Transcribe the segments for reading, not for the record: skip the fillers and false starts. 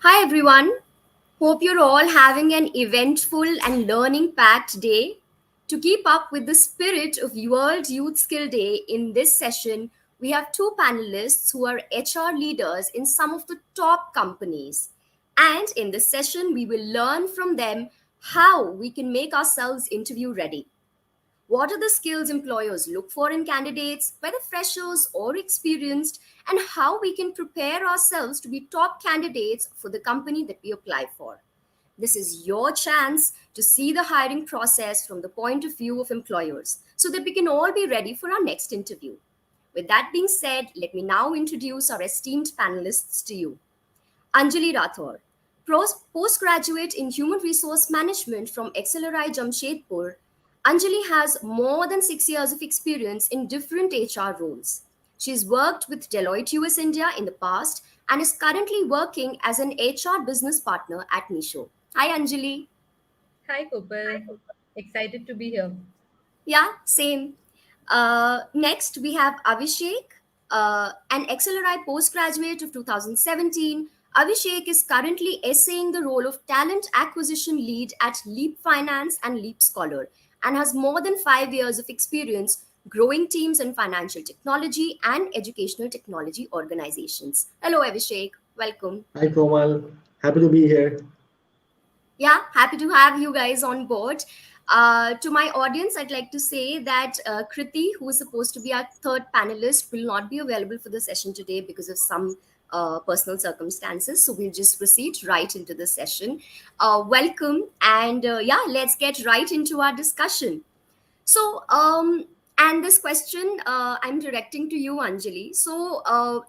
Hi everyone. Hope you're all having an eventful and learning packed day. To keep up with the spirit of World Youth Skill Day, in this session, we have two panelists who are HR leaders in some of the top companies. And in this session, we will learn from them how we can make ourselves interview ready. What are the skills employers look for in candidates, whether freshers or experienced, and how we can prepare ourselves to be top candidates for the company that we apply for? This is your chance to see the hiring process from the point of view of employers so that we can all be ready for our next interview. With that being said, let me now introduce our esteemed panelists to you. Anjali Rathore, postgraduate in Human Resource Management from XLRI Jamshedpur. Anjali has more than 6 years of experience in different HR roles. She's worked with Deloitte US India in the past and is currently working as an HR business partner at Meesho. Hi, Anjali. Hi, Kopal. Excited to be here. Yeah, same. Next, we have Avishek, an XLRI postgraduate of 2017. Avishek is currently essaying the role of talent acquisition lead at Leap Finance and Leap Scholar and has more than 5 years of experience growing teams in financial technology and educational technology organizations. Hello, Avishek. Welcome. Hi Komal, happy to be here. Yeah, happy to have you guys on board. To my audience, I'd like to say that Kriti, who is supposed to be our third panelist, will not be available for the session today because of some personal circumstances. So we'll just proceed right into the session. Welcome, and yeah, let's get right into our discussion. And this question I'm directing to you, Anjali.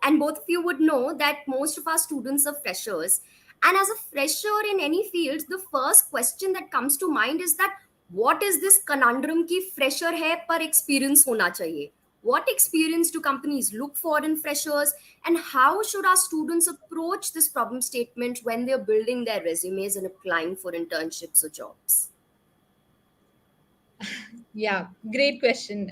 And both of you would know that most of our students are freshers. And as a fresher in any field, the first question that comes to mind is that what is this conundrum ki fresher hai par experience hona chahiye? What experience do companies look for in freshers? And how should our students approach this problem statement when they're building their resumes and applying for internships or jobs? Yeah, great question.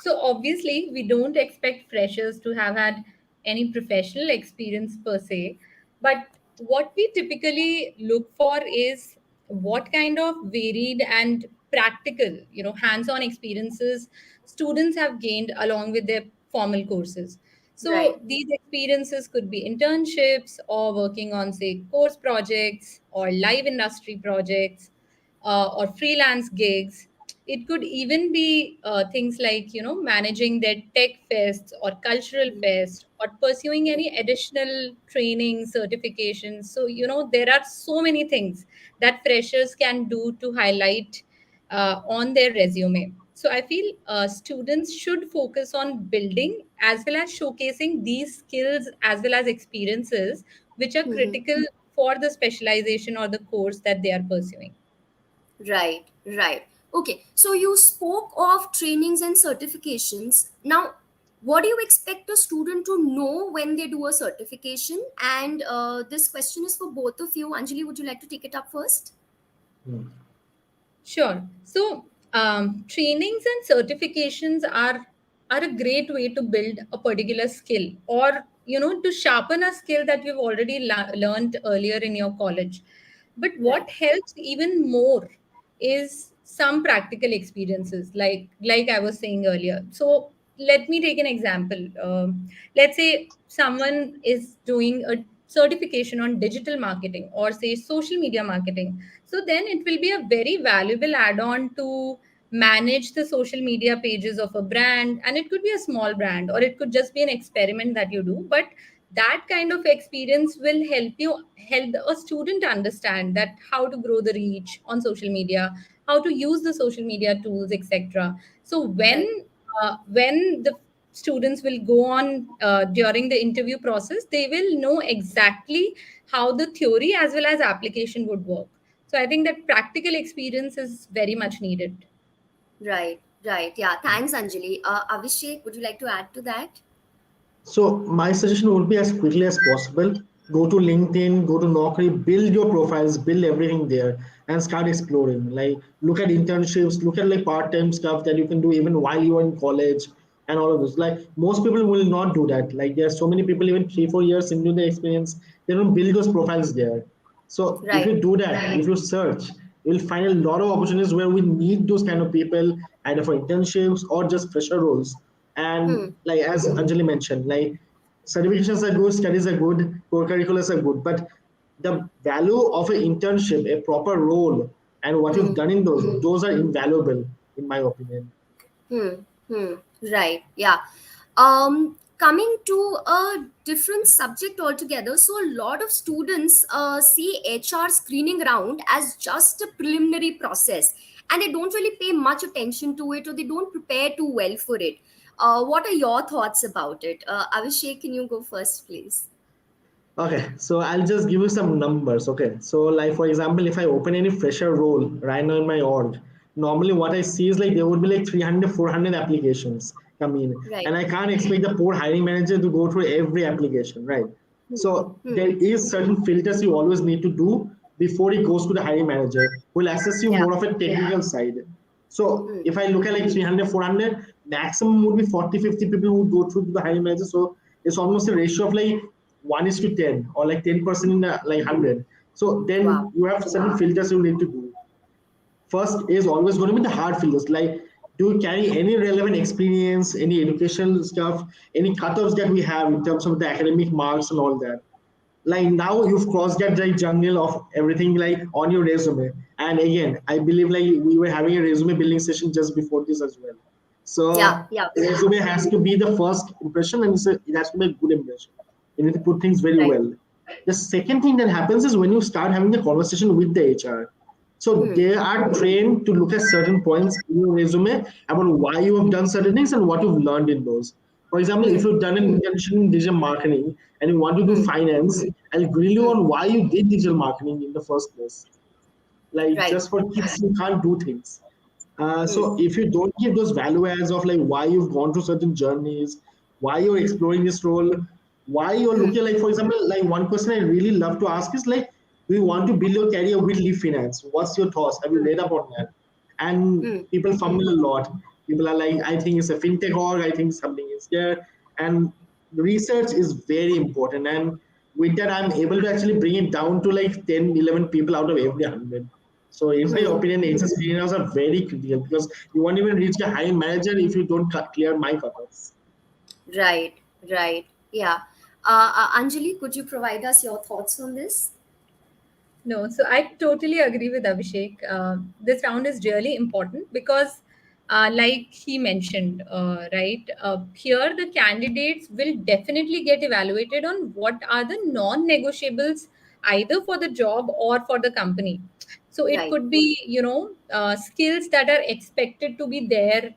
So, obviously, we don't expect freshers to have had any professional experience per se, but what we typically look for is what kind of varied and practical, hands-on experiences students have gained along with their formal courses. Right, So, these experiences could be internships or working on, say, course projects or live industry projects or freelance gigs. It could even be things like managing their tech fests or cultural fests or pursuing any additional training certifications. So there are so many things that freshers can do to highlight on their resume. So I feel students should focus on building as well as showcasing these skills as well as experiences which are critical for the specialization or the course that they are pursuing. right, right. Okay, so you spoke of trainings and certifications. Now, what do you expect a student to know when they do a certification? And this question is for both of you. Anjali, would you like to take it up first? Hmm. Sure. So, trainings and certifications are a great way to build a particular skill, or to sharpen a skill that you've already learned earlier in your college. But Right, what helps even more is some practical experiences, like I was saying earlier. So, let me take an example. Let's say someone is doing a certification on digital marketing or say social media marketing, so then it will be a very valuable add-on to manage the social media pages of a brand. And it could be a small brand or it could just be an experiment that you do. But that kind of experience will help a student understand that how to grow the reach on social media, how to use the social media tools, etc. So right. when the students will go on during the interview process, they will know exactly how the theory as well as application would work. So I think that practical experience is very much needed. Right, right. Yeah, thanks, Anjali. Abhishek, would you like to add to that? So my suggestion would be as quickly as possible. Go to LinkedIn, go to Naukri, build your profiles, build everything there, and start exploring. Like look at internships, look at like part-time stuff that you can do even while you are in college, and all of those. Like most people will not do that. Like there are so many people, even 3 4 years into the experience, they don't build those profiles there. So if Right. you do that, if you search, you'll find a lot of opportunities where we need those kind of people, either for internships or just fresher roles. And Hmm. like as Anjali mentioned, like certifications are good, studies are good, core curriculums are good, but the value of an internship, a proper role, and what you've Hmm. done in those are invaluable, in my opinion. Hmm. Hmm. Right. Yeah. Coming to a different subject altogether. So a lot of students see HR screening round as just a preliminary process, and they don't really pay much attention to it, or they don't prepare too well for it. What are your thoughts about it? Avishek, can you go first, please? Okay, so I'll just give you some numbers. Okay, so like for example, if I open any fresher role right now in my org, normally what I see is like there would be like 300, 400 applications come in, Right. and I can't expect the poor hiring manager to go through every application, right? Hmm. So Hmm. there is certain filters you always need to do before it goes to the hiring manager, who will assess you Yeah. more of a technical side. So Hmm. if I look at like 300, 400, maximum would be 40, 50 people who would go through to the hiring manager. So it's almost a ratio of like 1 is to 10 or like 10% in like 100. So Wow. then you have certain filters you need to do. First is always going to be the hard filters, like do you carry any relevant experience, any educational stuff, any cutoffs that we have in terms of the academic marks and all that. Like now you've crossed that like jungle of everything like on your resume. And again, I believe like we were having a resume building session just before this as well. Yeah. So Yeah. resume has to be the first impression, and it has to be a good impression. You need to put things very Right. well. The second thing that happens is when you start having the conversation with the HR. So Hmm. they are trained to look at certain points in your resume about why you have done certain things and what you've learned in those. For example, if Hmm. you've done an internship in digital marketing and you want to do Hmm. finance, I'll grill you Hmm. on why you did digital marketing in the first place. Like Right. just for kids, you can't do things. Hmm. So if you don't give those value adds of like why you've gone through certain journeys, why you're exploring this role, why you're Hmm. looking, like for example, like one question I really love to ask is like, do you want to build your career with leaf finance? What's your thoughts? Have you read up on that? And Hmm. people fumble a lot. People are like, I think it's a fintech org, I think something is there. And the research is very important. And with that, I'm able to actually bring it down to like 10, 11 people out of every 100. So, in my Hmm. opinion, HS cleaners are very critical because you won't even reach a high manager if you don't clear my cutoffs. Right, right. Yeah. Anjali, could you provide us your thoughts on this? No, so I totally agree with Abhishek. This round is really important because, like he mentioned, right, here the candidates will definitely get evaluated on what are the non negotiables either for the job or for the company. So it Right. could be, skills that are expected to be there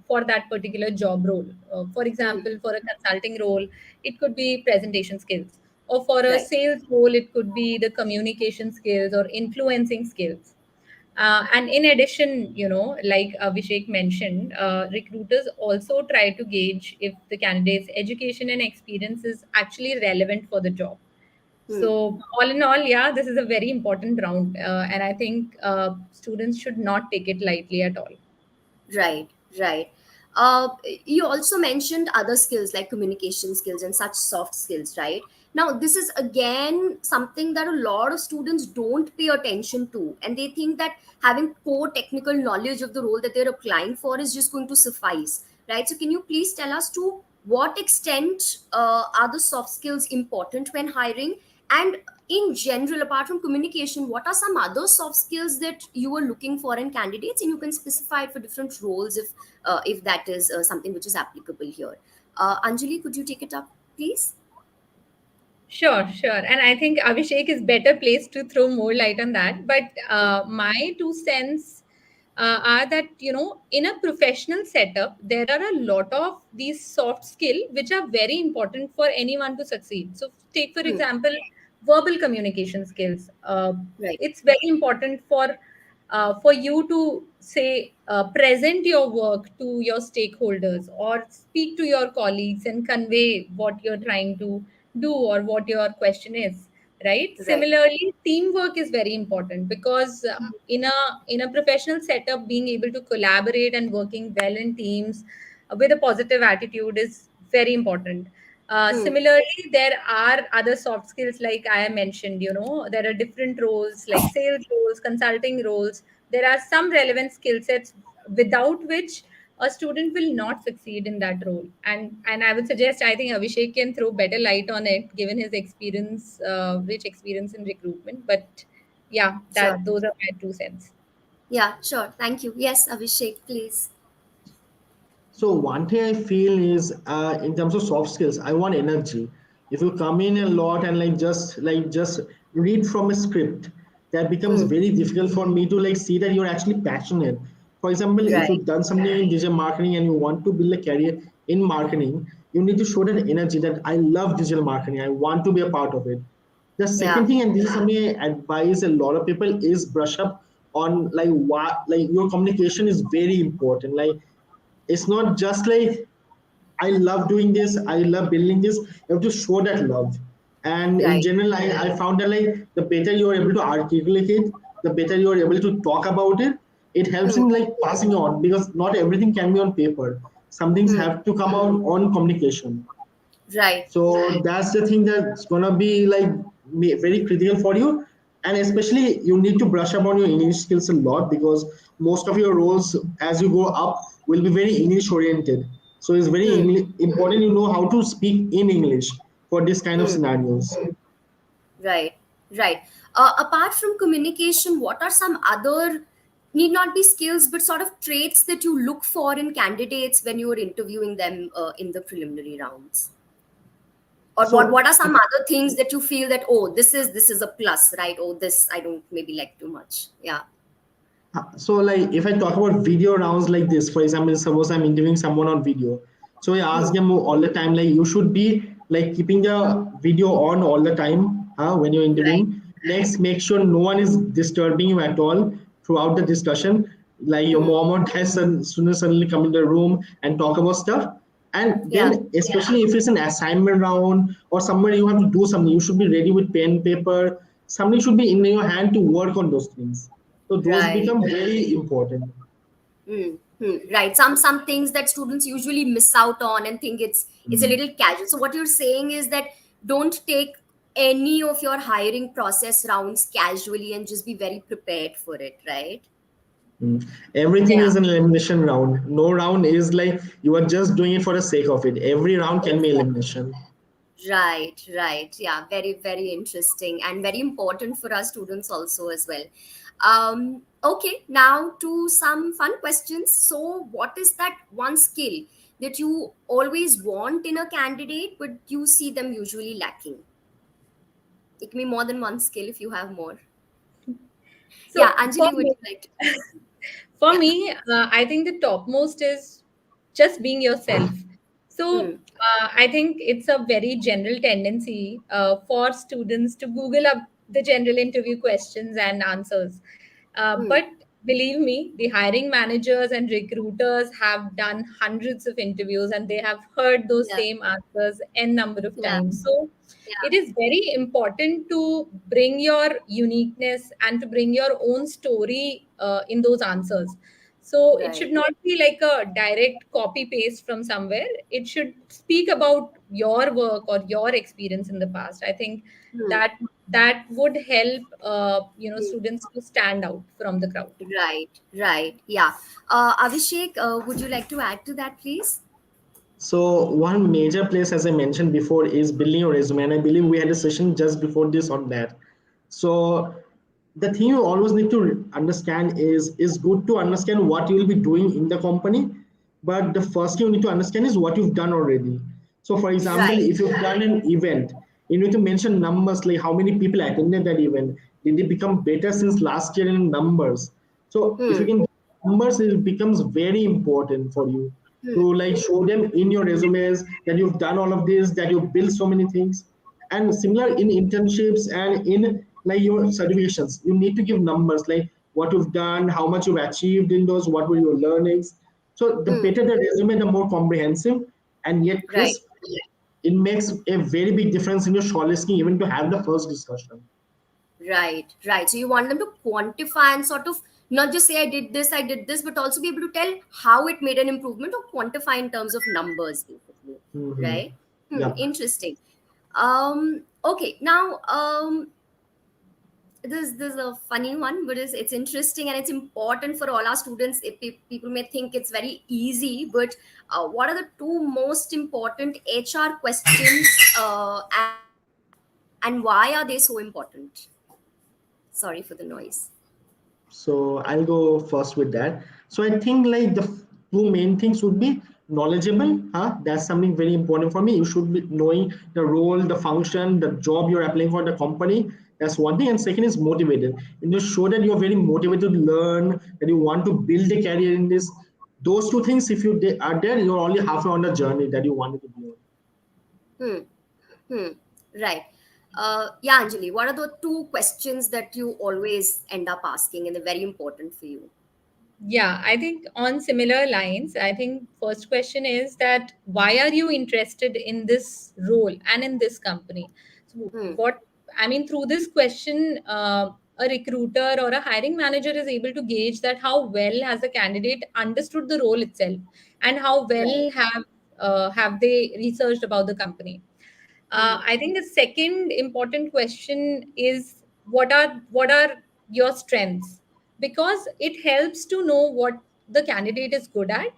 for that particular job role. For Hmm. example, for a consulting role, it could be presentation skills, or for a Right. sales role it could be the communication skills or influencing skills. And in addition, like Abhishek mentioned, recruiters also try to gauge if the candidate's education and experience is actually relevant for the job. Hmm. So all in all, yeah, this is a very important round, and I think students should not take it lightly at all. Right, right. Uh, you also mentioned other skills like communication skills and such soft skills, right? Now, this is again something that a lot of students don't pay attention to, and they think that having core technical knowledge of the role that they're applying for is just going to suffice, right? So, can you please tell us to what extent are the soft skills important when hiring? And in general, apart from communication, what are some other soft skills that you are looking for in candidates, and you can specify it for different roles if that is something which is applicable here. Anjali, could you take it up, please? Sure, sure. And I think Abhishek is better placed to throw more light on that. But my 2 cents are that, in a professional setup, there are a lot of these soft skill which are very important for anyone to succeed. So take, for Hmm. example, verbal communication skills. Right. It's very important for you to say present your work to your stakeholders or speak to your colleagues and convey what you're trying to do or what your question is, right? Right. Similarly, teamwork is very important because in a professional setup, being able to collaborate and working well in teams, with a positive attitude is very important. Hmm. Similarly, there are other soft skills like I mentioned. There are different roles like sales roles, consulting roles. There are some relevant skill sets without which a student will not succeed in that role. And I would suggest, I think Avishek can throw better light on it given his experience, rich experience in recruitment. But yeah, Sure. that those are my 2 cents. Yeah, sure. Thank you. Yes, Abhishek, please. So one thing I feel is in terms of soft skills, I want energy. If you come in a lot and like just read from a script, that becomes Hmm. very difficult for me to like see that you're actually passionate. For example, if Right. you've done something in digital marketing and you want to build a career in marketing, you need to show that energy that I love digital marketing. I want to be a part of it. The second Yeah. thing, and this is something I advise a lot of people, is brush up on like what like your communication is very important. Like it's not just like I love doing this, I love building this. You have to show that love. And in Right. general, I found that like the better you are able to articulate it, the better you are able to talk about it. It helps Hmm. in like passing on because not everything can be on paper. Some things Hmm. have to come out on communication. Right. So that's the thing that's gonna be like very critical for you, and especially you need to brush up on your English skills a lot because most of your roles as you go up will be very English oriented. So it's very Hmm. important you know how to speak in English for this kind of Hmm. scenarios. Right. Right. Apart from communication, what are some other, need not be skills, but sort of traits that you look for in candidates when you are interviewing them in the preliminary rounds? Or what So are some other things that you feel that, oh, this is a plus, right? Oh, this I don't maybe like too much. Yeah. So like if I talk about video rounds like this, for example, suppose I'm interviewing someone on video. So I ask Hmm. them all the time, like you should be like keeping the video on all the time when you're Right. interviewing. Next, make sure no one is disturbing you at all throughout the discussion. Like your Hmm. mom or dad students suddenly come in the room and talk about stuff. And Yeah. then, especially if it's an assignment round or somewhere you have to do something, you should be ready with pen, paper. Something should be in your hand to work on those things. So those Right. become very important. Hmm. Hmm. Right. Some things that students usually miss out on and think it's a little casual. So what you're saying is that don't take any of your hiring process rounds casually and just be very prepared for it, right? Mm. Everything Yeah. is an elimination round. No round is like you are just doing it for the sake of it. Every round can be Exactly. elimination. Right, right. Yeah, very, very interesting and very important for our students also as well. Okay, now to some fun questions. So, what is that one skill that you always want in a candidate, but you see them usually lacking? It can be more than one skill if you have more. Yeah, So for Anjali, would me, you like to please? for Yeah. me, I think the topmost is just being yourself. So Hmm. I think it's a very general tendency for students to Google up the general interview questions and answers. Hmm. But believe me, the hiring managers and recruiters have done hundreds of interviews and they have heard those Yeah. same answers n number of Yeah. times. So it Yeah. is very important to bring your uniqueness and to bring your own story in those answers. So it Right. should not be like a direct copy paste from somewhere. It should speak about your work or your experience in the past. I think Hmm. that would help Hmm. students to stand out from the crowd. Right. Right. Yeah. Abhishek, would you like to add to that, please? So one major place, as I mentioned before, is building your resume, and I believe we had a session just before this on that. So the thing you always need to understand is good to understand what you will be doing in the company, but the first thing you need to understand is what you've done already. So, for example, Right. if you've done an event, you need to mention numbers like how many people attended that event. Did they become better since last year in numbers? So, if you Hmm. can numbers, it becomes very important for you Hmm. to like show them in your resumes that you've done all of this, that you've built so many things. And similar in internships and in like your certifications, you need to give numbers like what you've done, how much you've achieved in those, what were your learnings. So the Hmm. better the resume, the more comprehensive and yet Right. crisp. It makes a very big difference in your shortlisting even to have the first discussion. Right. Right. So you want them to quantify and sort of Not just say I did this, but also be able to tell how it made an improvement or quantify in terms of numbers, basically. Mm-hmm. Right? Yep. Interesting. Okay, now this is a funny one, but it's interesting and it's important for all our students. People may think it's very easy, but what are the two most important HR questions, and why are they so important? Sorry for the noise. So I'll go first with that. So I think like the two main things would be knowledgeable. Huh? That's something very important for me. You should be knowing the role, the function, the job you're applying for the company. That's one thing. And second is motivated. You know, show that you're very motivated to learn, that you want to build a career in this. Those two things, if you are there, you're only halfway on the journey that you wanted to be on. Hmm. Hmm. Right. Yeah, Anjali, what are the two questions that you always end up asking and they're very important for you? Yeah, I think on similar lines, I think first question is that why are you interested in this role and in this company? So Hmm. what I mean through this question, a recruiter or a hiring manager is able to gauge that how well has the candidate understood the role itself and how Right. well have they researched about the company. Hmm. I think the second important question is what are your strengths, because it helps to know what the candidate is good at,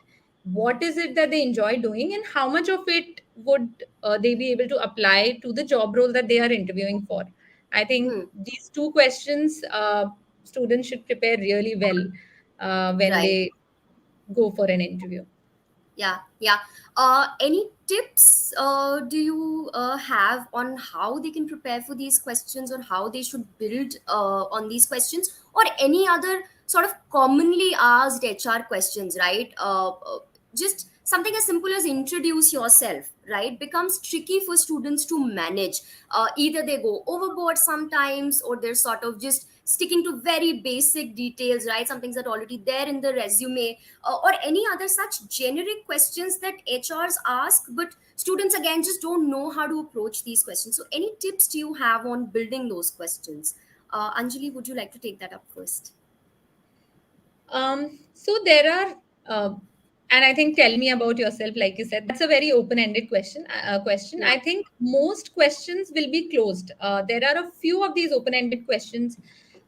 what is it that they enjoy doing, and how much of it would they be able to apply to the job role that they are interviewing for. I think Hmm. these two questions students should prepare really well when Right. they go for an interview. Yeah, yeah. Any tips do you have on how they can prepare for these questions or how they should build on these questions or any other sort of commonly asked HR questions, right? Just something as simple as introduce yourself, right, becomes tricky for students to manage. Either they go overboard sometimes or they're sort of just sticking to very basic details, right? Some things that are already there in the resume, or any other such generic questions that HRs ask, but students again just don't know how to approach these questions. So, any tips do you have on building those questions? Anjali, would you like to take that up first? So there are, and I think tell me about yourself. Like you said, that's a very open-ended question. Question. Yeah. I think most questions will be closed. There are a few of these open-ended questions.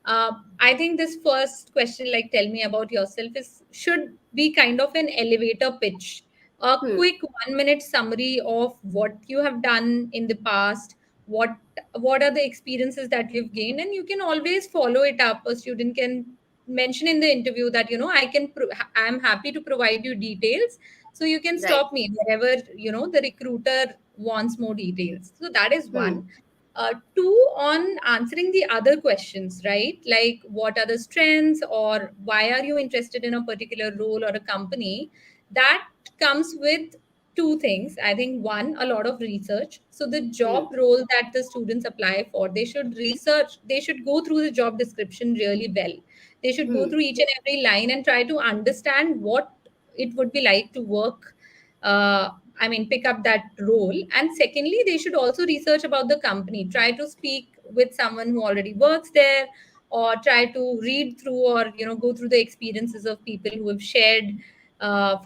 I think this first question, like tell me about yourself, is should be kind of an elevator pitch, a Hmm. quick 1 minute summary of what you have done in the past, what what are the experiences that you've gained, and you can always follow it up. A student can mention in the interview that I'm happy to provide you details, so you can Right. stop me wherever the recruiter wants more details. So that is Hmm. one. Two, on answering the other questions, right, like what are the strengths or why are you interested in a particular role or a company, that comes with two things. I think one, a lot of research. So the Hmm. job role that the students apply for, they should research, they should go through the job description really well. They should go Hmm. through each and every line and try to understand what it would be like to work, I mean, pick up that role. And secondly, they should also research about the company, try to speak with someone who already works there, or try to read through or go through the experiences of people who have shared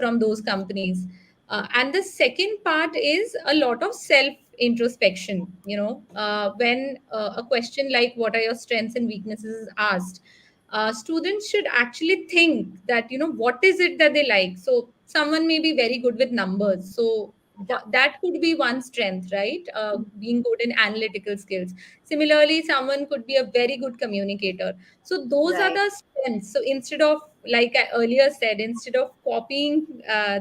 from those companies. And the second part is a lot of self introspection. When a question like what are your strengths and weaknesses is asked, students should actually think that what is it that they like. So someone may be very good with numbers, so that could be one strength, right? Being good in analytical skills. Similarly, someone could be a very good communicator. So those are Right. the strengths. So instead of, like I earlier said, instead of copying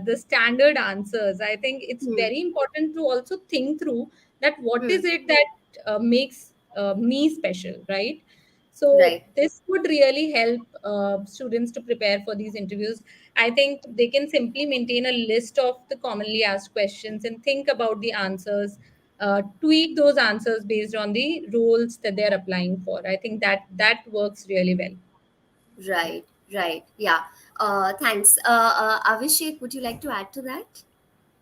the standard answers, I think it's Hmm. very important to also think through that what Hmm. is it that makes me special, right? So Right. this would really help students to prepare for these interviews. I think they can simply maintain a list of the commonly asked questions and think about the answers, tweak those answers based on the roles that they're applying for. I think that works really well. Right. Right. Yeah. Thanks. Avishek, would you like to add to that?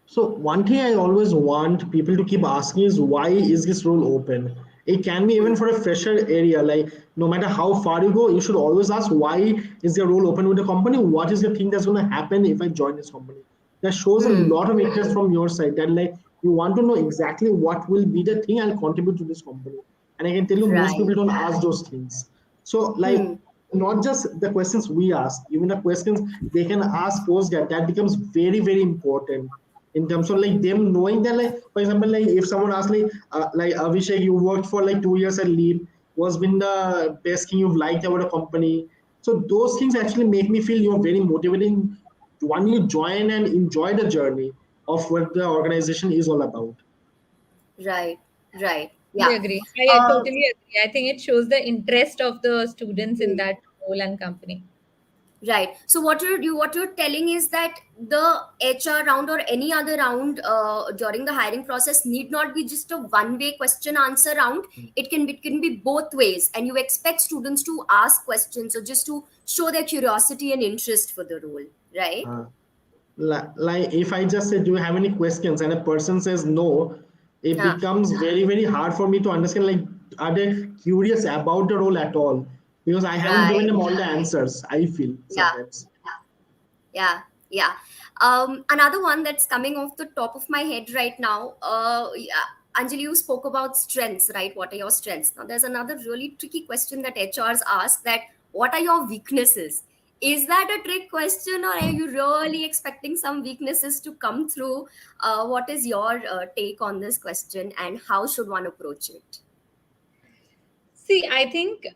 So one thing I always want people to keep asking is why is this role open? It can be even for a fresher area, like no matter how far you go, you should always ask why is your role open with the company? What is the thing that's going to happen if I join this company? That shows a Hmm. lot of interest from your side. That like you want to know exactly what will be the thing I'll contribute to this company. And I can tell you, most Right. people don't ask those things. So like Hmm. not just the questions we ask, even the questions they can ask post that becomes very very important in terms of like them knowing that, like for example, like if someone asks like Avishek, you worked for like 2 years at Leap, what's been the best thing you've liked about a company? So those things actually make me feel you're very motivating when you join and enjoy the journey of what the organization is all about. Right. Right. I Yeah. agree. I Uh, totally agree. I think it shows the interest of the students in that role and company. Right. So what you're telling is that the HR round or any other round during the hiring process need not be just a one-way question answer round. It can be both ways, and you expect students to ask questions or just to show their curiosity and interest for the role. Right. Uh, like if I just say, do you have any questions, and a person says no, it Yeah. becomes very very hard for me to understand, like are they curious about the role at all, because I haven't given Right. them all the answers, I feel Yeah. sometimes. Yeah, yeah. Another one that's coming off the top of my head right now. Yeah, Anjali, you spoke about strengths, right? What are your strengths? Now, there's another really tricky question that HRs ask: that what are your weaknesses? Is that a trick question, or are you really expecting some weaknesses to come through? What is your take on this question, and how should one approach it? See, I think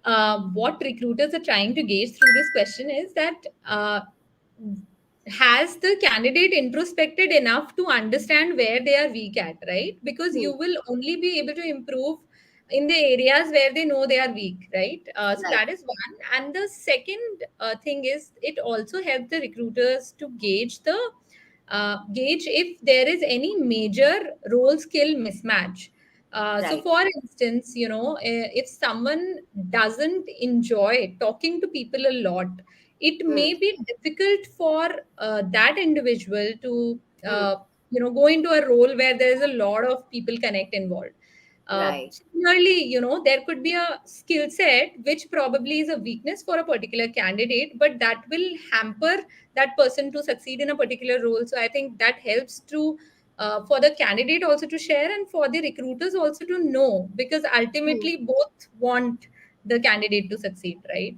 what recruiters are trying to gauge through this question is that has the candidate introspected enough to understand where they are weak at, right? Because Hmm. you will only be able to improve in the areas where they know they are weak, right? So Right, that is one. And the second thing is it also helps the recruiters to gauge if there is any major role skill mismatch. So, right. for instance, if someone doesn't enjoy talking to people a lot, it Hmm. may be difficult for that individual to, Hmm. go into a role where there is a lot of people connect involved. Right. Similarly, there could be a skill set which probably is a weakness for a particular candidate, but that will hamper that person to succeed in a particular role. So I think that helps to for the candidate also to share and for the recruiters also to know, because Hmm. ultimately both want the candidate to succeed, right?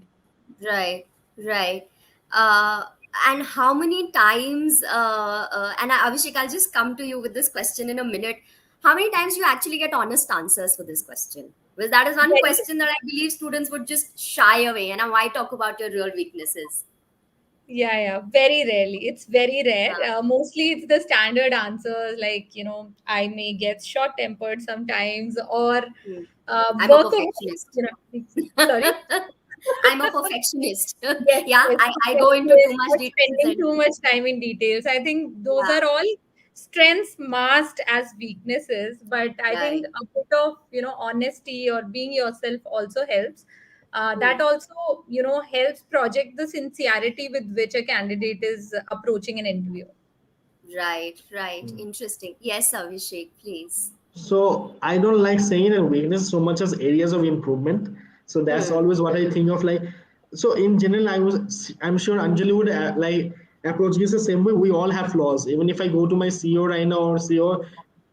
Right, right. Uh, and how many times, and Abhishek, I'll just come to you with this question in a minute. How many times you actually get honest answers for this question? Because that is one Very, question that I believe students would just shy away. And why talk about your real weaknesses? yeah, very rarely. It's very rare. Yeah. Mostly it's the standard answers like, I may get short tempered sometimes, or Hmm. I'm a workaholic, perfectionist. sorry. I'm a perfectionist. Yes, Yeah, yes, I go into too perfectionist much or details spending and too much time in details. I think those yeah, are all strengths masked as weaknesses. But I think right. a bit of honesty or being yourself also helps. Hmm. That also helps project the sincerity with which a candidate is approaching an interview. Right, right. Interesting. Yes, Abhishek, please. So I don't like saying a weakness so much as areas of improvement. So that's Hmm. always what I think of. Like, so in general, I'm sure Anjali would like approach this the same way. We all have flaws. Even if I go to my CEO right now or CEO,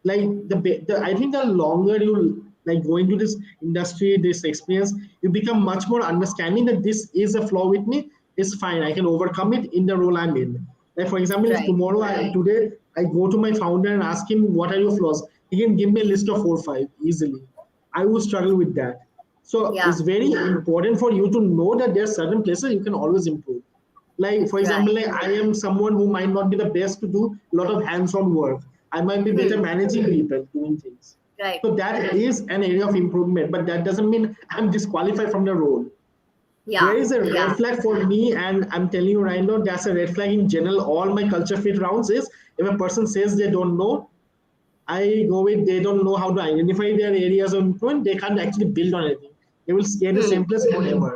like I think the longer you like go into this industry, this experience, you become much more understanding that this is a flaw with me. It's fine. I can overcome it in the role I'm in. Like for example, if Right. today I go to my founder and ask him what are your flaws, he can give me a list of 4 or 5 easily. I would struggle with that. So Yeah. it's very important for you to know that there are certain places you can always improve. Like for example, Right. like I am someone who might not be the best to do a lot of hands-on work. I might be better Hmm. managing people, doing things. Right. So that is an area of improvement, but that doesn't mean I'm disqualified from the role. There Yeah. is a Yeah. red flag for me, and I'm telling you right now, that's a red flag in general. All my culture fit rounds is if a person says they don't know, I go with they don't know how to identify their areas of improvement, they can't actually build on anything. They will stay in the Hmm. same place forever.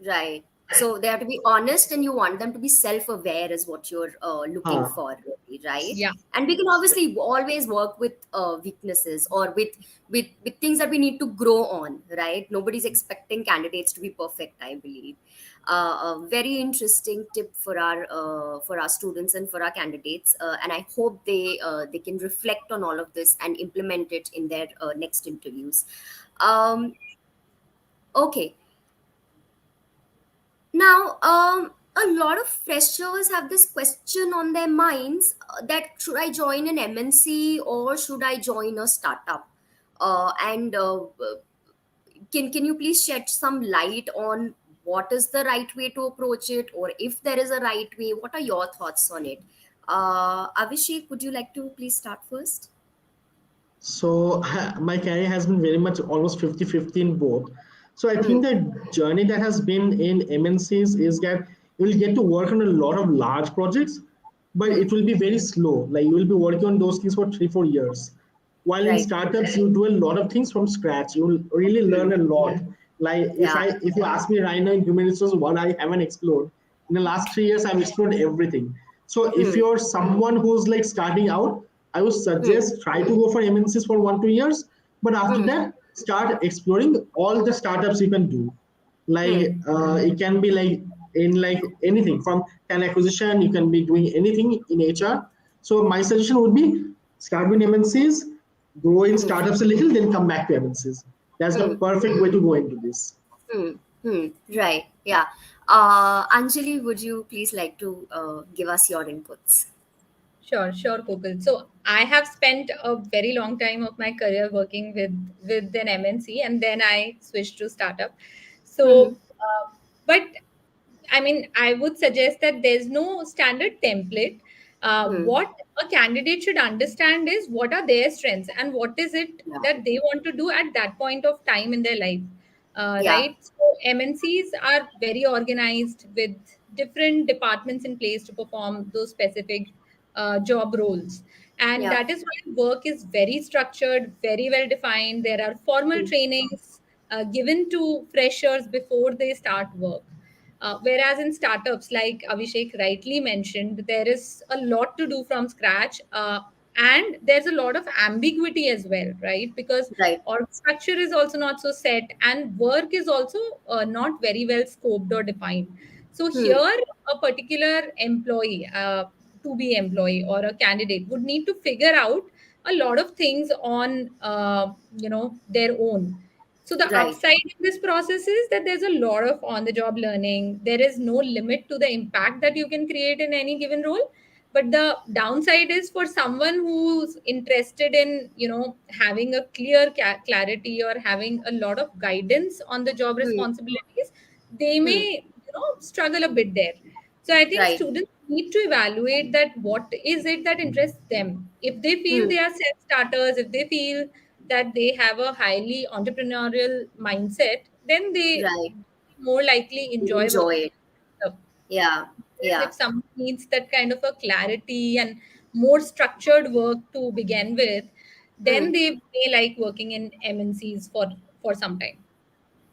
Right. So they have to be honest, and you want them to be self-aware, is what you're looking Huh. for, really, right? Yeah. And we can obviously always work with weaknesses, or with things that we need to grow on, right? Nobody's expecting candidates to be perfect, I believe. A very interesting tip for our students and for our candidates, and I hope they can reflect on all of this and implement it in their next interviews. Um, okay. Now, a lot of freshers have this question on their minds, that should I join an MNC or should I join a startup? And can you please shed some light on what is the right way to approach it, or if there is a right way, what are your thoughts on it? Avishek, would you like to please start first? So my career has been very much almost 50-50 in both. So I Hmm. think the journey that has been in MNCs is that you will get to work on a lot of large projects, but Hmm. it will be very slow. Like you will be working on those things for 3-4 years. While in Right. startups, you do a lot of things from scratch. You will really Hmm. learn a lot. Like Yeah. if you ask me right now in human resources what I haven't explored, in the last 3 years I've explored everything. So if Hmm. you're someone who's like starting out, I would Hmm. suggest try to go for MNCs for 1-2 years, but after Hmm. that start exploring all the startups you can do. Hmm. Like it can be like in like anything from talent acquisition, you can be doing anything in HR. So my suggestion would be start with MNCs, grow in Hmm. startups a little, then come back to MNCs. That's the Hmm. perfect way to go into this. Hmm. Hmm. Right. Yeah. Anjali, would you please like to give us your inputs? Sure, sure, Kokal. So I have spent a very long time of my career working with an MNC, and then I switched to startup. Mm-hmm. So, but I mean, I would suggest that there's no standard template. Hmm. What a candidate should understand is what are their strengths and what is it Yeah. that they want to do at that point of time in their life. Yeah. Right? So MNCs are very organized with different departments in place to perform those specific job roles. And Yeah. that is why work is very structured, very well defined. There are formal Hmm. trainings given to freshers before they start work. Whereas in startups, like Avishek rightly mentioned, there is a lot to do from scratch. And there's a lot of ambiguity as well, right? Because Right. org structure is also not so set, and work is also not very well scoped or defined. So Hmm. here, a particular employee, to be employee or a candidate, would need to figure out a lot of things on their own. So the Right. upside in this process is that there's a lot of on the job learning. There is no limit to the impact that you can create in any given role. But the downside is for someone who's interested in, having a clear clarity or having a lot of guidance on the job Hmm. responsibilities, they Hmm. may, struggle a bit there. So I think Right. students need to evaluate that what is it that interests them. If they feel Hmm. they are self-starters, if they feel that they have a highly entrepreneurial mindset, then they Right. more likely enjoy Enjoy working it. with them. Yeah. Whereas Yeah. if someone needs that kind of a clarity and more structured work to begin with, Hmm. then they may like working in MNCs for some time.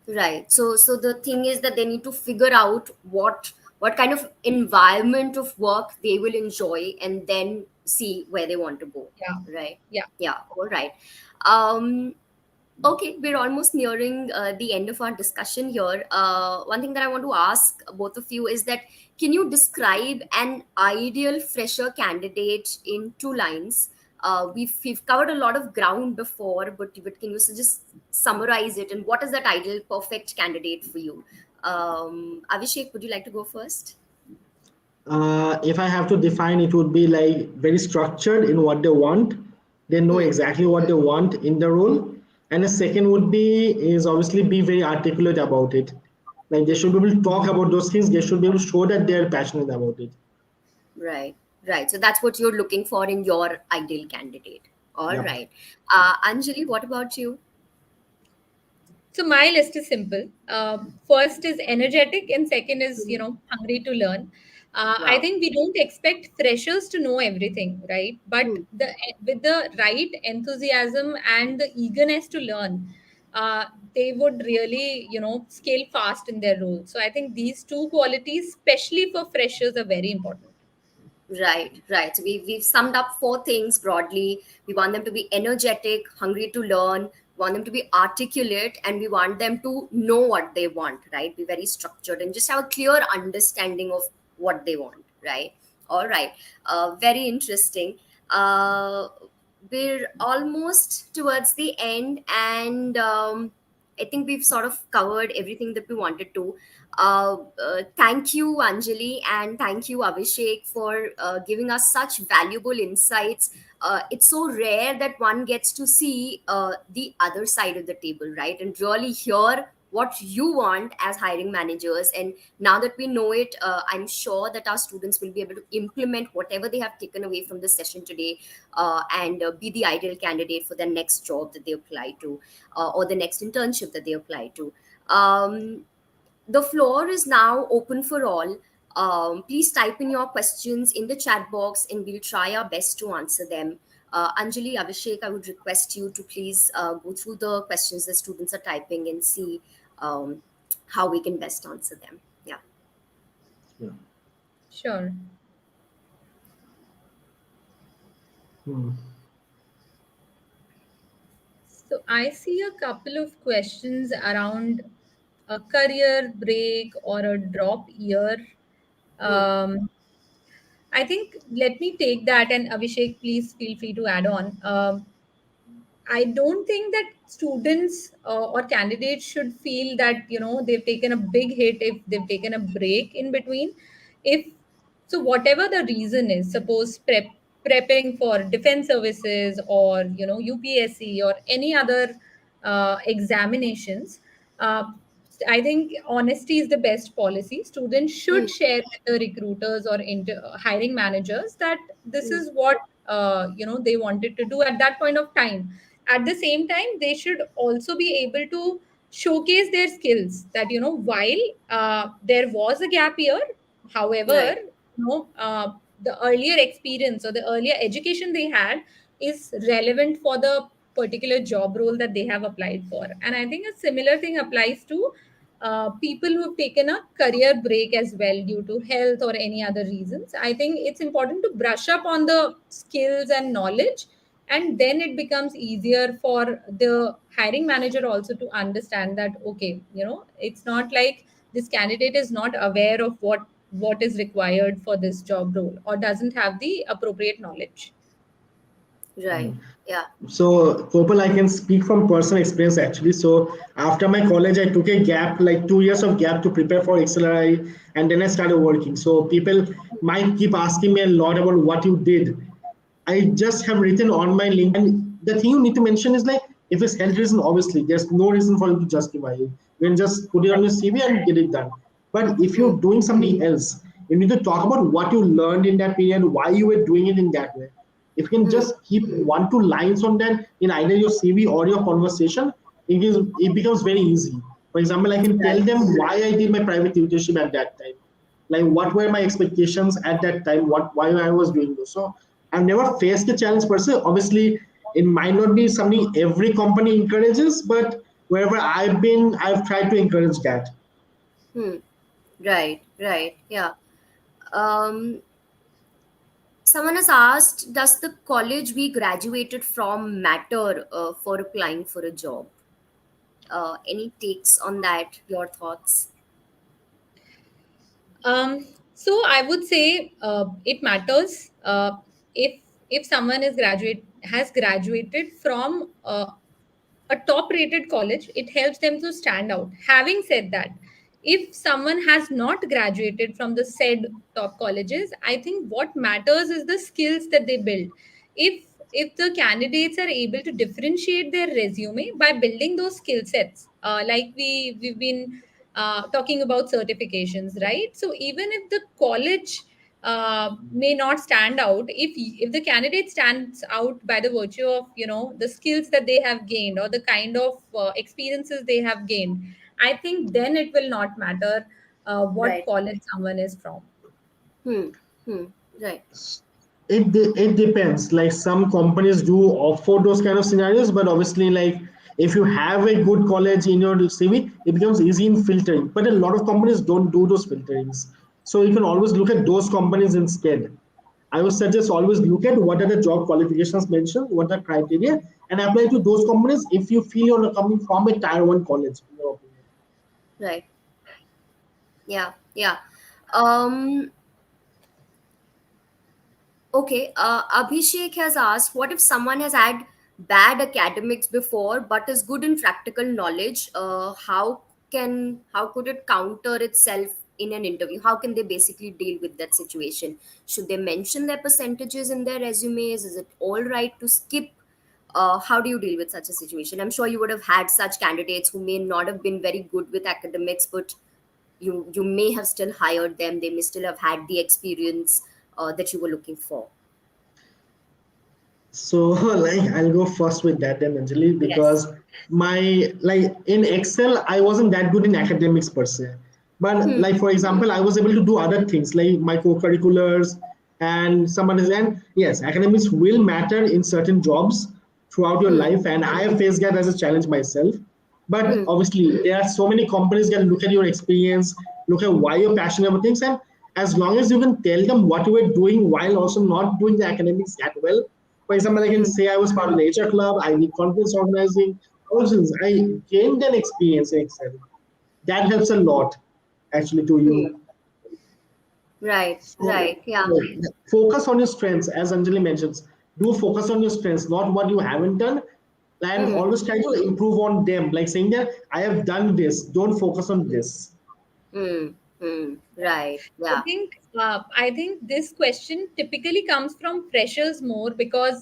Right. So the thing is that they need to figure out what kind of environment of work they will enjoy, and then see where they want to go. Yeah, Right. yeah. Yeah. All right. Um, Okay, we're almost nearing the end of our discussion here. One thing that I want to ask both of you is that, can you describe an ideal fresher candidate in 2 lines? We've covered a lot of ground before, but can you just summarize it? And what is that ideal perfect candidate for you? Avishek, would you like to go first? If I have to define, it would be like very structured in what they want. They know Hmm. exactly what they want in the role. And the second would be is obviously be very articulate about it. Like they should be able to talk about those things. They should be able to show that they're passionate about it. Right, right. So that's what you're looking for in your ideal candidate. All Yep. right. Anjali, what about you? So my list is simple. First is energetic, and second is hungry to learn. I Wow. think we don't expect freshers to know everything, right? But Hmm. with the right enthusiasm and the eagerness to learn, uh, they would really, scale fast in their role. So I think these two qualities, especially for freshers, are very important. Right, right. So we've summed up four things broadly. We want them to be energetic, hungry to learn, we want them to be articulate, and we want them to know what they want, right? Be very structured and just have a clear understanding of what they want, right? All right. Very interesting. Uh, we're almost towards the end, and I think we've sort of covered everything that we wanted to. Thank you, Anjali, and thank you, Avishek, for giving us such valuable insights. It's so rare that one gets to see the other side of the table, right? And really hear what you want as hiring managers. And now that we know it, I'm sure that our students will be able to implement whatever they have taken away from the session today, and be the ideal candidate for the next job that they apply to, or the next internship that they apply to. The floor is now open for all. Please type in your questions in the chat box and we'll try our best to answer them. Anjali, Abhishek, I would request you to please go through the questions the students are typing and see um, how we can best answer them. Yeah. Yeah. Sure. Hmm. So I see a couple of questions around a career break or a drop year. Hmm. Um, I think let me take that, and Abhishek, please feel free to add on. I don't think that students or candidates should feel that they've taken a big hit if they've taken a break in between. If so, whatever the reason is, suppose prepping for defense services or UPSC or any other examinations. Uh, I think honesty is the best policy. Students Hmm. should share with the recruiters or hiring managers that this Hmm. is what they wanted to do at that point of time. At the same time, they should also be able to showcase their skills, that while there was a gap year, however, Right. the earlier experience or the earlier education they had is relevant for the particular job role that they have applied for. And I think a similar thing applies to people who have taken a career break as well due to health or any other reasons. I think it's important to brush up on the skills and knowledge, and then it becomes easier for the hiring manager also to understand that, okay, it's not like this candidate is not aware of what is required for this job role or doesn't have the appropriate knowledge. Right. Yeah. So, Gopal, I can speak from personal experience actually. So, after my college, I took a gap, like 2 years of gap to prepare for XLRI, and then I started working. So, people might keep asking me a lot about what you did. I just have written on my link, and the thing you need to mention is like, if it's health reason, obviously there's no reason for you to justify it. You can just put it on your CV and get it done. But if Hmm. you're doing something else, you need to talk about what you learned in that period, why you were doing it in that way. If you can Hmm. just keep 1 2 lines on that in either your CV or your conversation, it becomes very easy. For example, I can tell Right. them why I did my private tutorship at that time, like what were my expectations at that time, what why I was doing this. So I've never faced a challenge per se. Obviously, it might not be something every company encourages, but wherever I've been, I've tried to encourage that. Hmm. Right. Right. Yeah. Um, Someone has asked, does the college we graduated from matter for applying for a job? Any takes on that? Your thoughts? So I would say it matters if someone has graduated from a top rated college. It helps them to stand out. Having said that, if someone has not graduated from the said top colleges, I think what matters is the skills that they build. If the candidates are able to differentiate their resume by building those skill sets, like we've been talking about certifications, right? So even if the college may not stand out, if the candidate stands out by the virtue of the skills that they have gained or the kind of experiences they have gained, I think then it will not matter what Right. college someone is from. Hmm. Hmm. Right. It depends. Like some companies do offer those kind of scenarios, but obviously, like If you have a good college in your CV, it becomes easy in filtering. But a lot of companies don't do those filterings. So you can always look at those companies instead. I would suggest always look at what are the job qualifications mentioned, what are criteria, and apply to those companies if you feel you're coming from a tier one college, in your opinion. Right. Yeah. Yeah. Um, Okay, Abhishek has asked, what if someone has had bad academics before but is good in practical knowledge? How could it counter itself in an interview? How can they basically deal with that situation? Should they mention their percentages in their resumes? Is it all right to skip? How do you deal with such a situation? I'm sure you would have had such candidates who may not have been very good with academics, but you may have still hired them. They may still have had the experience that you were looking for. So like I'll go first with that then, Anjali, Yes. because my like in Excel I wasn't that good in academics per se. But Hmm. like for example, I was able to do other things like my co-curriculars and some others. And yes, academics will matter in certain jobs throughout your Hmm. life. And I have faced that as a challenge myself. But Hmm. obviously, there are so many companies that look at your experience, look at why you're passionate about things, and as long as you can tell them what you were doing while also not doing the academics that well. For example, I can Hmm. say I was part of the HR club, I did conference organizing, all those things. I gained an experience in Excel. That helps a lot actually to Hmm. you. Right. So, Right. Yeah. focus on your strengths, as Anjali mentions. Do focus on your strengths, not what you haven't done, and Hmm. always try to improve on them. Like saying that I have done this. Don't focus on this. Hmm. Hmm. Right. I Yeah. think I think this question typically comes from freshers more because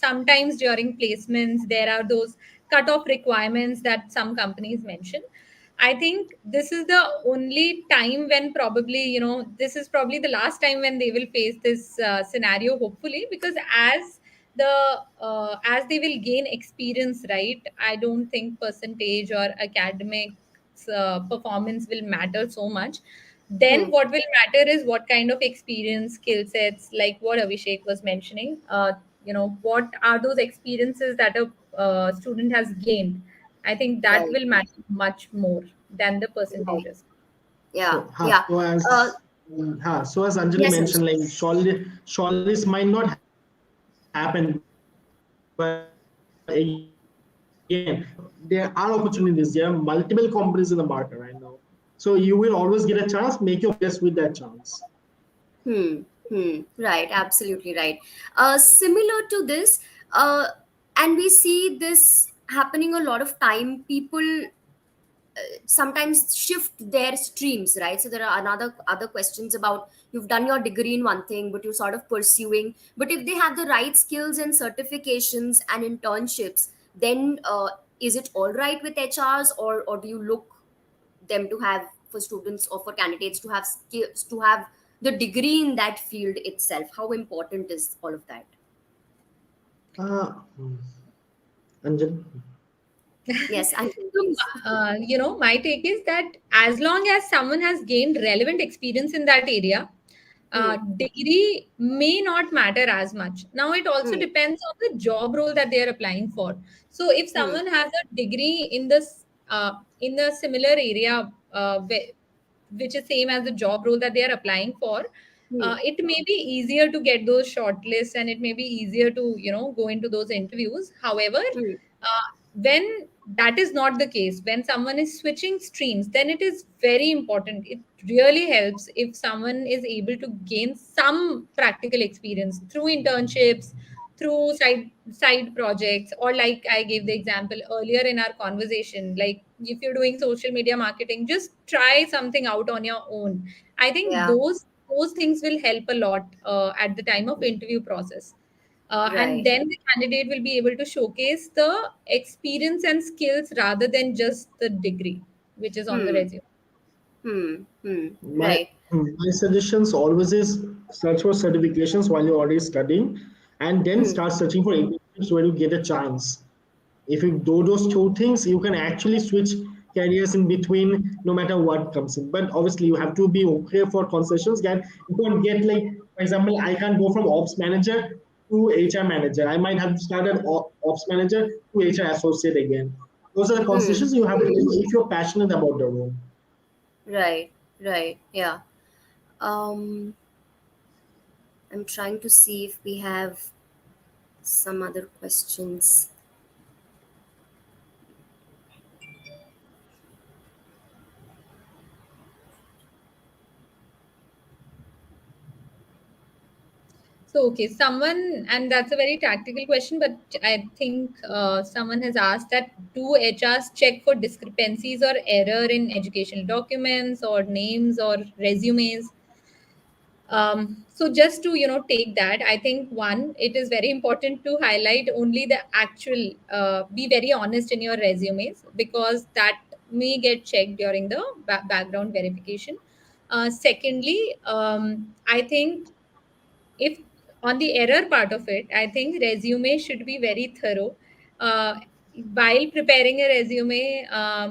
sometimes during placements there are those cutoff requirements that some companies mention. I think this is the only time when probably this is probably the last time when they will face this scenario. Hopefully, because as they will gain experience, right? I don't think percentage or academic performance will matter so much. Then Hmm. what will matter is what kind of experience, skill sets, like what Abhishek was mentioning. What are those experiences that a student has gained? I think that Right. will matter much more than the Right. percentages. Yeah. So, Yeah. Uh. Anjali Yes, mentioned, Anshul. like shortlist might not happen, but again, there are opportunities. There are multiple companies in the market right now, so you will always get a chance. Make your best with that chance. Hmm. Hmm. Right. Absolutely right. Similar to this, uh, and we see this happening a lot of time. People sometimes shift their streams, right? So there are another other questions about, you've done your degree in one thing but you're sort of pursuing, but if they have the right skills and certifications and internships, then is it all right with HRs, or do you look them to have, for students or for candidates to have skills, to have the degree in that field itself? How important is all of that? Hmm. Anjali. Yes, I So, please. my take is that as long as someone has gained relevant experience in that area, Hmm. degree may not matter as much. Now, it also Hmm. depends on the job role that they are applying for. So, if Hmm. someone has a degree in this in the similar area, which is same as the job role that they are applying for, Hmm. it may be easier to get those shortlists, and it may be easier to go into those interviews. However, Hmm. when that is not the case, when someone is switching streams, then it is very important. It really helps if someone is able to gain some practical experience through internships, through side projects, or like I gave the example earlier in our conversation, like if you're doing social media marketing, just try something out on your own. I think Yeah. those things will help a lot at the time of interview process. And Right. then the candidate will be able to showcase the experience and skills rather than just the degree which is on the Hmm. resume. Hmm. Hmm. My Right. my suggestions always is search for certifications while you're already studying, and then Hmm. start searching for internships where you get a chance. If you do those two things, you can actually switch careers in between no matter what comes in. But obviously, you have to be okay for concessions that you can't get, like, for example, I can't go from ops manager to HR manager. I might have started ops manager to HR associate again. Those are the Hmm. concessions you have to do if you're passionate about the role. Right. Right. Yeah. Um, I'm trying to see if we have some other questions. So, okay, someone, and that's a very tactical question, but I think someone has asked that do HRs check for discrepancies or error in educational documents or names or resumes? So just to take that, I think one, it is very important to highlight only the actual. Be very honest in your resumes because that may get checked during the background verification. Secondly, I think if on the error part of it, I think resume should be very thorough. uh, while preparing a resume,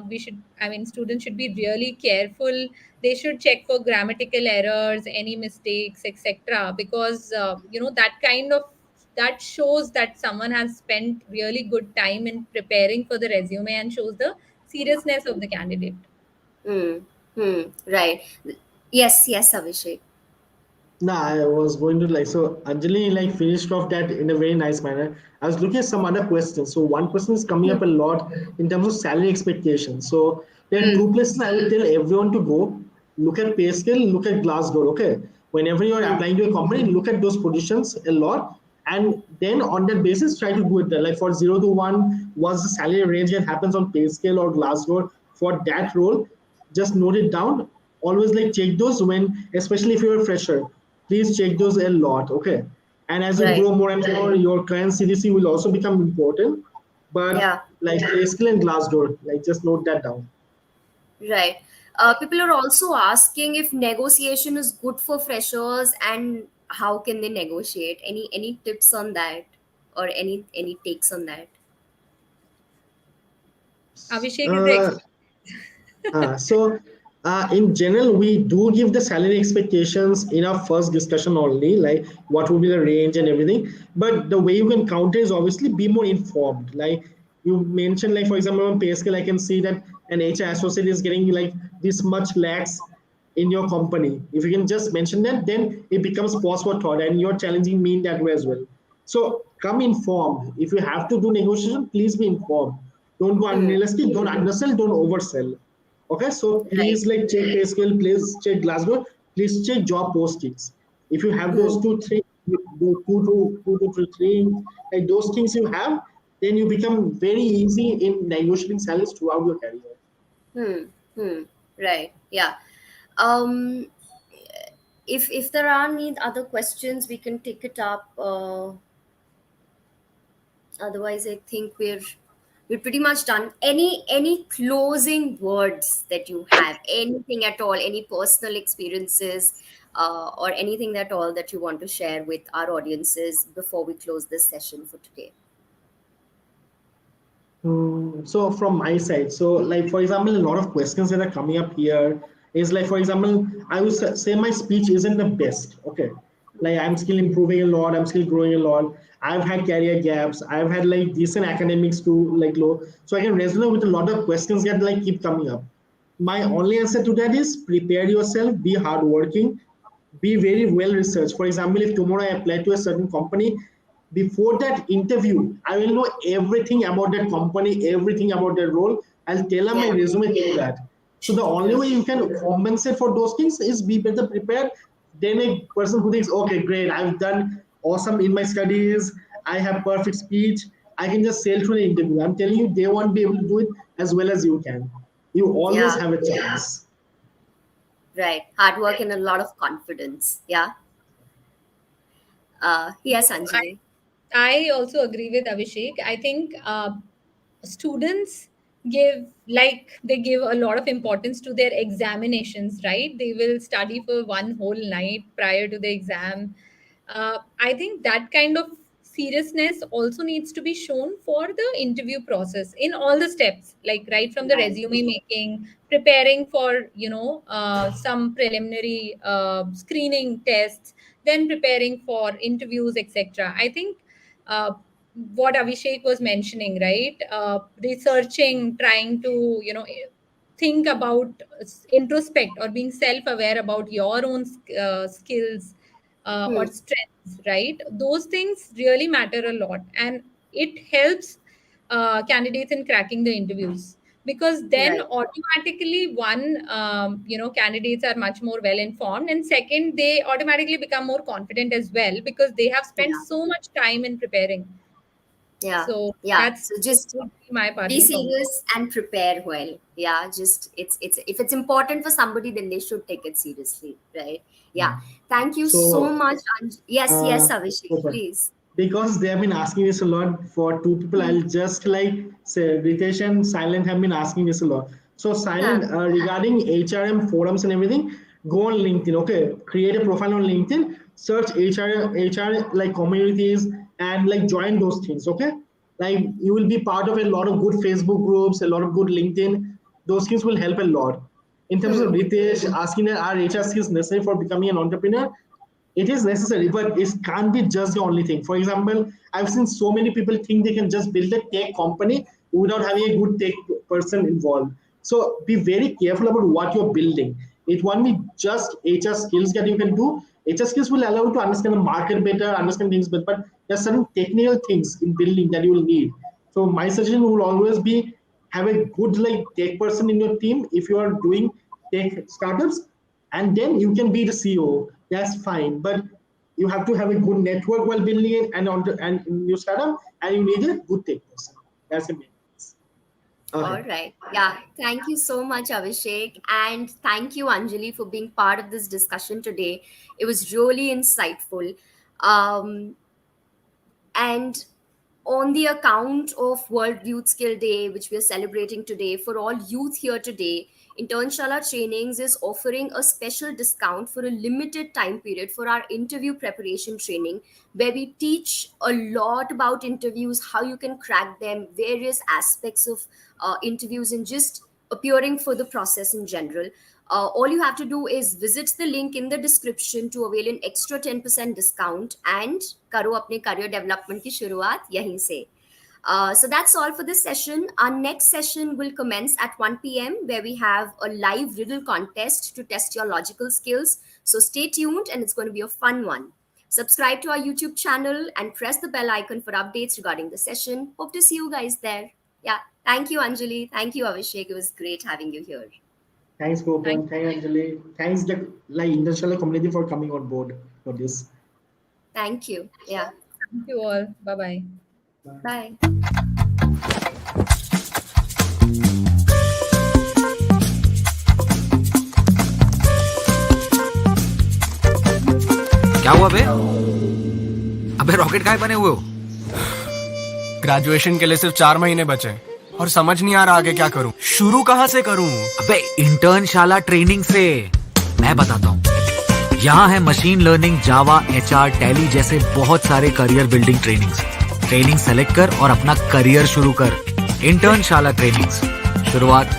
we should I mean students should be really careful. They should check for grammatical errors, any mistakes, etc., because that kind of that shows that someone has spent really good time in preparing for the resume and shows the seriousness of the candidate. Hmm. Hmm. Right. Yes. Yes, Abhishek. Nah, I was going to like so Anjali like finished off that in a very nice manner. I was looking at some other questions. So one question is coming up a lot in terms of salary expectations. So there are Hmm. two places I would tell everyone to go. Look at pay scale, look at Glassdoor. Okay. Whenever you're Hmm. applying to a company, look at those positions a lot. And then on that basis, try to do it there. Like for 0 to 1, what's the salary range that happens on pay scale or Glassdoor for that role? Just note it down. Always like check those when, especially if you're a fresher, please check those a lot. Okay. And as you Right. grow more and more, your current CDC will also become important. But Yeah. like Grayscale and Glassdoor, like just note that down. Right. People are also asking if negotiation is good for freshers and how can they negotiate. Any tips on that, or any takes on that? Abhishek is the Uh, expert. so, in general, we do give the salary expectations in our first discussion only, like what would be the range and everything. But the way you can counter is obviously be more informed. Like you mentioned, like for example, on pay scale, I can see that an HR associate is getting like this much lakhs in your company. If you can just mention that, then it becomes pause for thought, and you're challenging me in that way as well. So come informed. If you have to do negotiation, please be informed. Don't go Hmm. unrealistic. Don't undersell. Don't oversell. Okay, so Right. please like check pay scale. Please check Glasgow. Please check job postings. If you have Hmm. those two, three, two to three, like those things you have, then you become very easy in negotiating salaries throughout your career. Hmm. Hmm. Right. Yeah. Um. If there are any other questions, we can take it up. Otherwise, I think we're pretty much done. Any closing words that you have? Anything at all? Any personal experiences, or anything at all that you want to share with our audiences before we close this session for today? So from my side, so like for example, a lot of questions that are coming up here is like for example, I would say my speech isn't the best. Okay, like I'm still improving a lot, I'm still growing a lot. I've had career gaps, I've had like decent academics too, like low. So I can resonate with a lot of questions that like keep coming up. My only answer to that is prepare yourself, be hardworking, be very well researched. For example, if tomorrow I apply to a certain company, before that interview, I will know everything about that company, everything about that role. I'll tailor my Yeah. resume to that. So the only Hmm. way you can compensate for those things is be better prepared than a person who thinks, okay, great, I've done awesome in my studies, I have perfect speech, I can just sail through the interview. I'm telling you, they won't be able to do it as well as you can. You always Yeah. have a chance. Right. Hard work and a lot of confidence. Yeah. Yes, Anjali. I also agree with Abhishek. I think students they give a lot of importance to their examinations, right? They will study for one whole night prior to the exam. I think that kind of seriousness also needs to be shown for the interview process in all the steps, like right from the Right. resume making, preparing for some preliminary screening tests, then preparing for interviews, etc. I think what Avishek was mentioning, right? Researching, trying to, think about, introspect, or being self-aware about your own skills or Hmm. strengths, right? Those things really matter a lot, and it helps candidates in cracking the interviews, because then Right. automatically, one, candidates are much more well informed, and second, they automatically become more confident as well, because they have spent Yeah. so much time in preparing. Yeah. So Yeah. that's So it just would be my be parting comment. serious and prepare well. Yeah, just it's if it's important for somebody, then they should take it seriously, right? Yeah. Thank you so So much, yes, yes, Avishek, super. please. Because they have been asking this a lot for two people, Hmm. I'll just like say Ritesh and Silent have been asking this a lot. So Yeah. Silent, regarding HRM forums and everything, go on LinkedIn. Okay, create a profile on LinkedIn, search HR like communities and like join those things. Okay, like you will be part of a lot of good Facebook groups, a lot of good LinkedIn. Those things will help a lot. In terms of Hmm. Ritesh asking, are HR skills necessary for becoming an entrepreneur? It is necessary, but it can't be just the only thing. For example, I've seen so many people think they can just build a tech company without having a good tech person involved. So be very careful about what you're building. It won't be just HR skills that you can do. HR skills will allow you to understand the market better, understand things better, but there's certain technical things in building that you will need. So my suggestion will always be have a good like tech person in your team if you are doing tech startups, and then you can be the CEO. That's fine, but you have to have a good network while building it and in your startup, and you need a good tech person. That's the main thing. All Okay. right. Yeah. Thank you so much, Abhishek. And thank you, Anjali, for being part of this discussion today. It was really insightful. Um, and on the account of World Youth Skill Day, which we are celebrating today, for all youth here today, Internshala Trainings is offering a special discount for a limited time period for our interview preparation training, where we teach a lot about interviews, how you can crack them, various aspects of interviews, and just appearing for the process in general. All you have to do is visit the link in the description to avail an extra 10% discount and karo apne career development ki shuruaat yahin se. So that's all for this session. Our next session will commence at 1 p.m., where we have a live riddle contest to test your logical skills. So stay tuned, and it's going to be a fun one. Subscribe to our YouTube channel and press the bell icon for updates regarding the session. Hope to see you guys there. Yeah. Thank you, Anjali. Thank you, Abhishek. It was great having you here. Thanks, Thank Gopal. Thanks, Anjali. Thanks, the like international community for coming on board for this. Thank you. Yeah. thank you all. Bye bye. Bye. Bye. क्या हुआ बे? अबे rocket काहे बने हुए हो? Graduation के लिए सिर्फ 4 महीने बचे और समझ नहीं आ रहा आगे क्या करूं। शुरू कहां से करूं? अबे इंटर्नशाला ट्रेनिंग से मैं बताता हूँ। यहाँ है मशीन लर्निंग, जावा, एचआर, टैली जैसे बहुत सारे career building trainings. Training select कर और अपना करियर शुरू कर। इंटर्नशाला ट्रेनिंग्स, शुरुआत